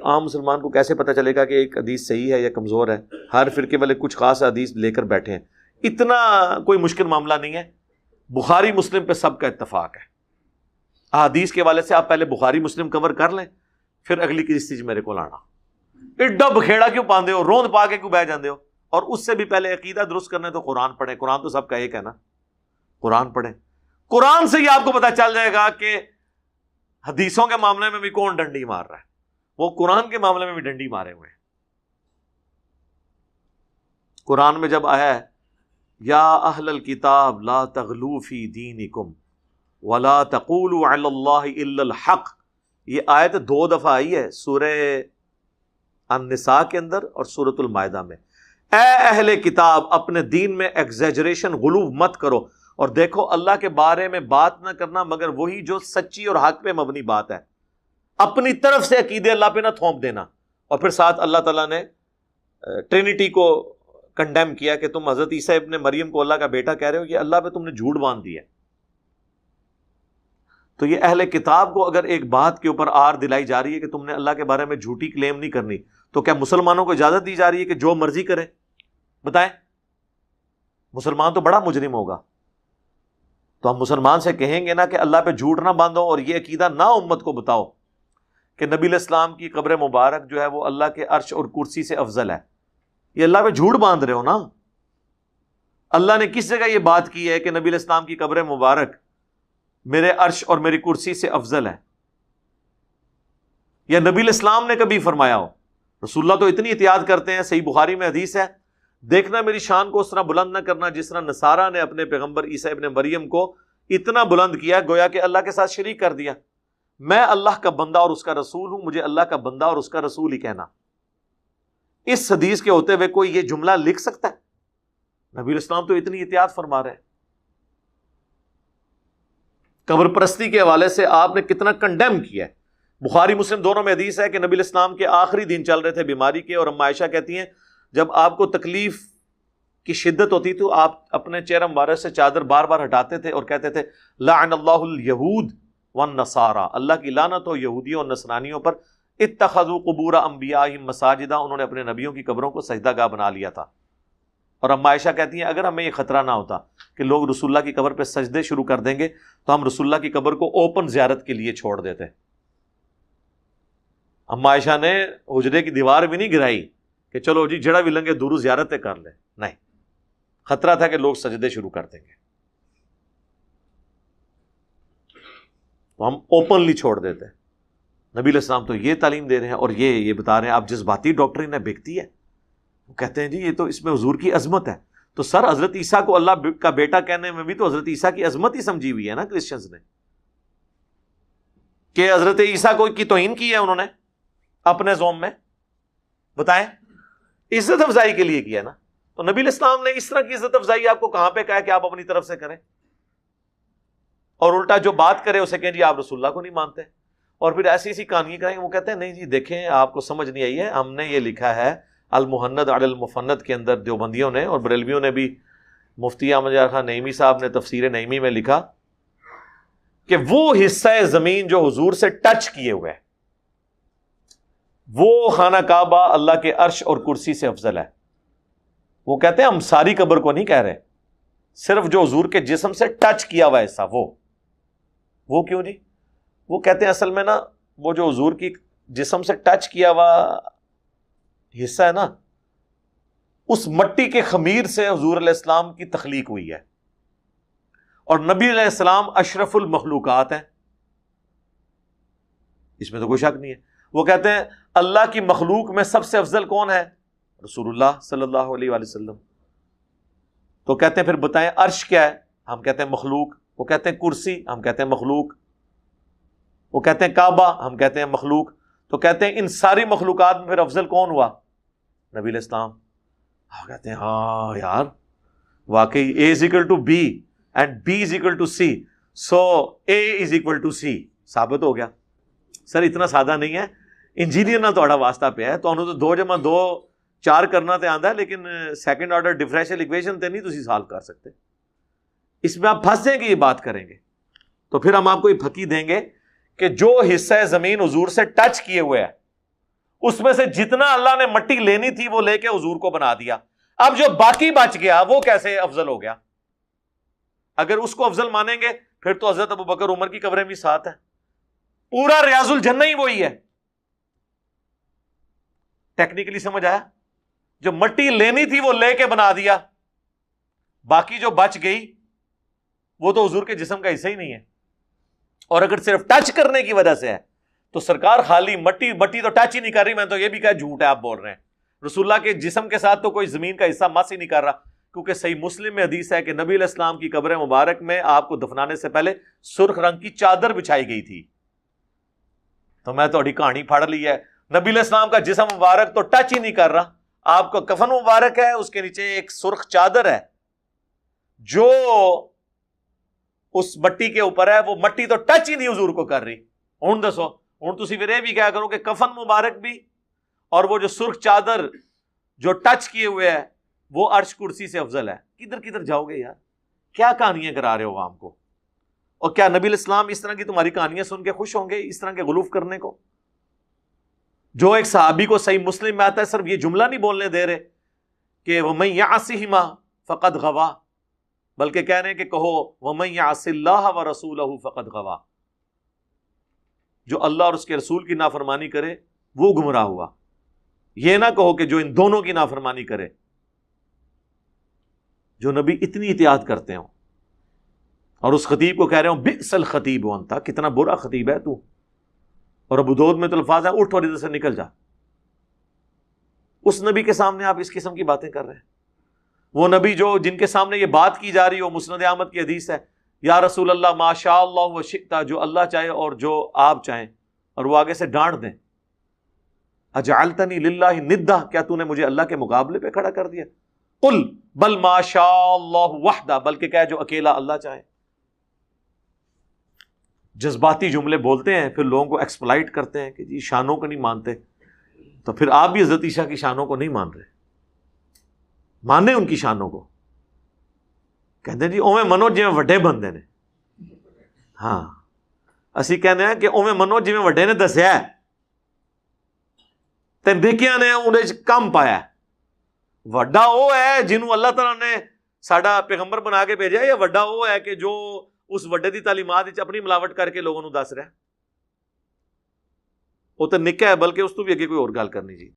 عام مسلمان کو کیسے پتہ چلے گا کہ ایک حدیث صحیح ہے یا کمزور ہے؟ ہر فرقے والے کچھ خاص حدیث لے کر بیٹھے ہیں. اتنا کوئی مشکل معاملہ نہیں ہے. بخاری مسلم پہ سب کا اتفاق ہے. احادیث کے والے سے آپ پہلے بخاری مسلم کور کر لیں, پھر اگلی کسی چیز میرے کو لانا. ایڈا بکھیڑا کیوں پاندے ہو, روند پا کے کیوں بہ جاندے ہو؟ اور اس سے بھی پہلے عقیدہ درست کرنے تو قرآن پڑھیں. قرآن تو سب کا ایک ہے نا, قرآن پڑھیں. قرآن سے ہی آپ کو پتا چل جائے گا کہ حدیثوں کے معاملے میں بھی کون ڈنڈی مار رہا ہے. وہ قرآن کے معاملے میں بھی ڈنڈی مارے ہوئے ہیں. قرآن میں جب آیا ہے یا اہل الکتاب لا تغلوا فی دینکم ولا تقولوا علی اللہ الا الحق, یہ آیت 2 دفعہ آئی ہے سورہ النساء کے اندر اور سورۃ المائدہ میں. اے اہل کتاب, اپنے دین میں ایگزیجریشن غلو مت کرو, اور دیکھو اللہ کے بارے میں بات نہ کرنا مگر وہی جو سچی اور حق پہ مبنی بات ہے. اپنی طرف سے عقیدے اللہ پہ نہ تھوپ دینا. اور پھر ساتھ اللہ تعالیٰ نے ٹرینٹی کو کنڈیم کیا کہ تم حضرت عیسیٰ ابن مریم کو اللہ کا بیٹا کہہ رہے ہو, یہ اللہ پہ تم نے جھوٹ باندھ دیا. تو یہ اہل کتاب کو اگر ایک بات کے اوپر آر دلائی جا رہی ہے کہ تم نے اللہ کے بارے میں jھوٹی کلیم نہیں کرنی, تو کیا مسلمانوں کو اجازت دی جا رہی ہے کہ جو مرضی کریں؟ بتائیں, مسلمان تو بڑا مجرم ہوگا. تو ہم مسلمان سے کہیں گے نا کہ اللہ پہ جھوٹ نہ باندھو, اور یہ عقیدہ نہ امت کو بتاؤ کہ نبی علیہ السلام کی قبر مبارک جو ہے وہ اللہ کے عرش اور کرسی سے افضل ہے. یہ اللہ پہ جھوٹ باندھ رہے ہو نا. اللہ نے کس جگہ یہ بات کی ہے کہ نبی علیہ السلام کی قبر مبارک میرے عرش اور میری کرسی سے افضل ہے؟ یا نبی علیہ السلام نے کبھی فرمایا ہو؟ رسول اللہ تو اتنی احتیاط کرتے ہیں, صحیح بخاری میں حدیث ہے, دیکھنا میری شان کو اس طرح بلند نہ کرنا جس طرح نصارہ نے اپنے پیغمبر عیسیٰ ابن مریم کو اتنا بلند کیا گویا کہ اللہ کے ساتھ شریک کر دیا. میں اللہ کا بندہ اور اس کا رسول ہوں, مجھے اللہ کا بندہ اور اس کا رسول ہی کہنا. اس حدیث کے ہوتے ہوئے کوئی یہ جملہ لکھ سکتا ہے؟ نبی علیہ السلام تو اتنی احتیاط فرما رہے ہیں. قبر پرستی کے حوالے سے آپ نے کتنا کنڈیم کیا ہے. بخاری مسلم دونوں میں حدیث ہے کہ نبی علیہ السلام کے آخری دن چل رہے تھے بیماری کے, اور ام عائشہ کہتی ہیں جب آپ کو تکلیف کی شدت ہوتی تو آپ اپنے چہرہ مبارک سے چادر بار بار ہٹاتے تھے اور کہتے تھے لعن اللہ الیہود والنصارى, اللہ کی لعنت ہو یہودیوں اور نصرانیوں پر, اتخذوا قبور انبیائہم مساجدا, انہوں نے اپنے نبیوں کی قبروں کو سجدہ گاہ بنا لیا تھا. اور ام عائشہ کہتی ہیں اگر ہمیں یہ خطرہ نہ ہوتا کہ لوگ رسول اللہ کی قبر پہ سجدے شروع کر دیں گے تو ہم رسول اللہ کی قبر کو اوپن زیارت کے لیے چھوڑ دیتے. ام عائشہ نے حجرے کی دیوار بھی نہیں گرائی کہ چلو جی جڑا بھی لنگے دورو زیارتیں کر لیں, نہیں, خطرہ تھا کہ لوگ سجدے شروع کر دیں گے تو ہم اوپنلی چھوڑ دیتے. نبی علیہ السلام تو یہ تعلیم دے رہے ہیں اور یہ بتا رہے ہیں آپ جذباتی ڈاکٹرین ہے بکتی ہے. وہ کہتے ہیں جی یہ تو اس میں حضور کی عظمت ہے. تو سر حضرت عیسیٰ کو اللہ کا بیٹا کہنے میں بھی تو حضرت عیسیٰ کی عظمت ہی سمجھی ہوئی ہے نا کرسچنز نے, کہ حضرت عیسیٰ کو کی توہین کی ہے انہوں نے اپنے زوم میں. بتائیں, عزت افزائی کے لیے کیا نا. تو نبی علیہ السلام نے اس طرح کی عزت افزائی آپ کو کہاں پہ کہا کہ آپ اپنی طرف سے کریں, اور الٹا جو بات کرے اسے کہیں جی آپ رسول اللہ کو نہیں مانتے, اور پھر ایسی ایسی کہانیاں کریں. وہ کہتے ہیں نہیں جی دیکھیں آپ کو سمجھ نہیں آئی ہے, ہم نے یہ لکھا ہے المہند علی المفند کے اندر دیوبندیوں نے اور بریلویوں نے بھی, مفتی احمد یار خان نعیمی صاحب نے تفسیر نعیمی میں لکھا کہ وہ حصہ زمین جو حضور سے ٹچ کیے ہوئے ہے وہ خانہ کعبہ اللہ کے عرش اور کرسی سے افضل ہے. وہ کہتے ہیں ہم ساری قبر کو نہیں کہہ رہے, صرف جو حضور کے جسم سے ٹچ کیا ہوا ایسا وہ کیوں جی؟ وہ کہتے ہیں اصل میں نا وہ جو حضور کی جسم سے ٹچ کیا ہوا حصہ ہے نا, اس مٹی کے خمیر سے حضور علیہ السلام کی تخلیق ہوئی ہے, اور نبی علیہ السلام اشرف المخلوقات ہیں, اس میں تو کوئی شک نہیں ہے. وہ کہتے ہیں اللہ کی مخلوق میں سب سے افضل کون ہے؟ رسول اللہ صلی اللہ علیہ وآلہ وسلم. تو کہتے ہیں پھر بتائیں عرش کیا ہے؟ ہم کہتے ہیں مخلوق. وہ کہتے ہیں کرسی, ہم کہتے ہیں مخلوق. وہ کہتے ہیں کعبہ, ہم کہتے ہیں مخلوق. تو کہتے ہیں ان ساری مخلوقات میں پھر افضل کون ہوا؟ نبی علیہ السلام. کہتے ہیں ہاں یار واقعی A is equal to B and B is equal to C, so A is equal to C ثابت ہو گیا. سر اتنا سادہ نہیں ہے, انجینئر نہ تھوڑا واسطہ پہ ہے, تو 2 + 2 4 کرنا تے آندا ہے, لیکن سیکنڈ آرڈر ڈفرینشیل ایکویشن تے نہیں تسی سالو کر سکتے. اس میں آپ پھنس جائیں گے, یہ بات کریں گے تو پھر ہم آپ کو یہ پھکی دیں گے کہ جو حصہ زمین حضور سے ٹچ کیے ہوئے ہے اس میں سے جتنا اللہ نے مٹی لینی تھی وہ لے کے حضور کو بنا دیا. اب جو باقی بچ گیا وہ کیسے افضل ہو گیا؟ اگر اس کو افضل مانیں گے پھر تو حضرت ابوبکر عمر کی قبریں بھی ساتھ ہیں. پورا ریاض الجنہ ہی وہی ہے. ٹیکنیکلی سمجھ آیا؟ جو مٹی لینی تھی وہ لے کے بنا دیا, باقی جو بچ گئی وہ تو حضور کے جسم کا حصہ ہی نہیں ہے. اور اگر صرف ٹچ کرنے کی وجہ سے ہے تو سرکار خالی مٹی تو ٹچ ہی نہیں کر رہی. میں تو یہ بھی کہا جھوٹ ہے آپ بول رہے ہیں. رسول اللہ کے جسم کے ساتھ تو کوئی زمین کا حصہ مس ہی نہیں کر رہا, کیونکہ صحیح مسلم میں حدیث ہے کہ نبی علیہ السلام کی قبر مبارک میں آپ کو دفنانے سے پہلے سرخ رنگ کی چادر بچھائی گئی تھی. تو میں تھوڑی کہانی پڑھ لی ہے. نبی علیہ السلام کا جسم مبارک تو ٹچ ہی نہیں کر رہا, آپ کا کفن مبارک ہے, اس کے نیچے ایک سرخ چادر ہے جو اس مٹی کے اوپر ہے, وہ مٹی تو ٹچ ہی نہیں حضور کو کر رہی. ہوں دسو, ہوں تسی پھر یہ بھی کیا کرو کہ کفن مبارک بھی اور وہ جو سرخ چادر جو ٹچ کیے ہوئے ہے وہ عرش کرسی سے افضل ہے. کدھر کدھر جاؤ گے یار؟ کیا کہانیاں کرا رہے ہو عوام کو؟ اور کیا نبی علیہ السلام اس طرح کی تمہاری کہانیاں سن کے خوش ہوں گے اس طرح کے غلوف کرنے کو؟ جو ایک صحابی کو صحیح مسلم میں آتا ہے, صرف یہ جملہ نہیں بولنے دے رہے کہ وَمَن يَعْصِهِمَا فَقَدْ غَوَا, بلکہ کہہ رہے ہیں کہ کہو وَمَن يَعْصِ اللَّهَ وَرَسُولَهُ فَقَدْ غَوَا. جو اللہ اور اس کے رسول کی نافرمانی کرے وہ گمراہ ہوا. یہ نہ کہو کہ جو ان دونوں کی نافرمانی کرے. جو نبی اتنی اطاعت کرتے ہوں اور اس خطیب کو کہہ رہے ہوں بئس الخطیب وانتا, کتنا برا خطیب ہے تو. اور ابو داؤد میں تو الفاظ ہے اٹھ اور ادھر سے نکل جا. اس نبی کے سامنے آپ اس قسم کی باتیں کر رہے ہیں. وہ نبی جو جن کے سامنے یہ بات کی جا رہی ہو, مسند احمد کی حدیث ہے یا رسول اللہ ما شاء اللہ و شئتا, جو اللہ چاہے اور جو آپ چاہیں, اور وہ آگے سے ڈانٹ دیں اجعلتنی للہ ندا, کیا تو نے مجھے اللہ کے مقابلے پہ کھڑا کر دیا؟ قل بل ما شاء اللہ وحدہ, بلکہ کہے جو اکیلا اللہ چاہے. جذباتی جملے بولتے ہیں, پھر لوگوں کو ایکسپلائٹ کرتے ہیں کہ جی شانوں کو نہیں مانتے. تو پھر آپ بھی حضرت عائشہ کی شانوں کو نہیں مان رہے. مانے ان کی شانوں کو, کہتے ہیں جی اوویں منو جویں وڈے بندے نے. ہاں اسی کہنے ہیں کہ اوویں منو جویں وڈے نے دسیا ہے تے دیکھیاں نے انہاں وچ کم پایا. وڈا وہ ہے جنہوں اللہ تعالیٰ نے ساڈا پیغمبر بنا کے بھیجا, یا وڈا وہ ہے کہ جو اس وڈے دی تعلیمات وچ اپنی ملاوٹ کر کے لوگوں نوں دس رہا ہے؟ وہ تو نکا ہے, بلکہ اس تو بھی اگے کوئی اور گل کرنی جی.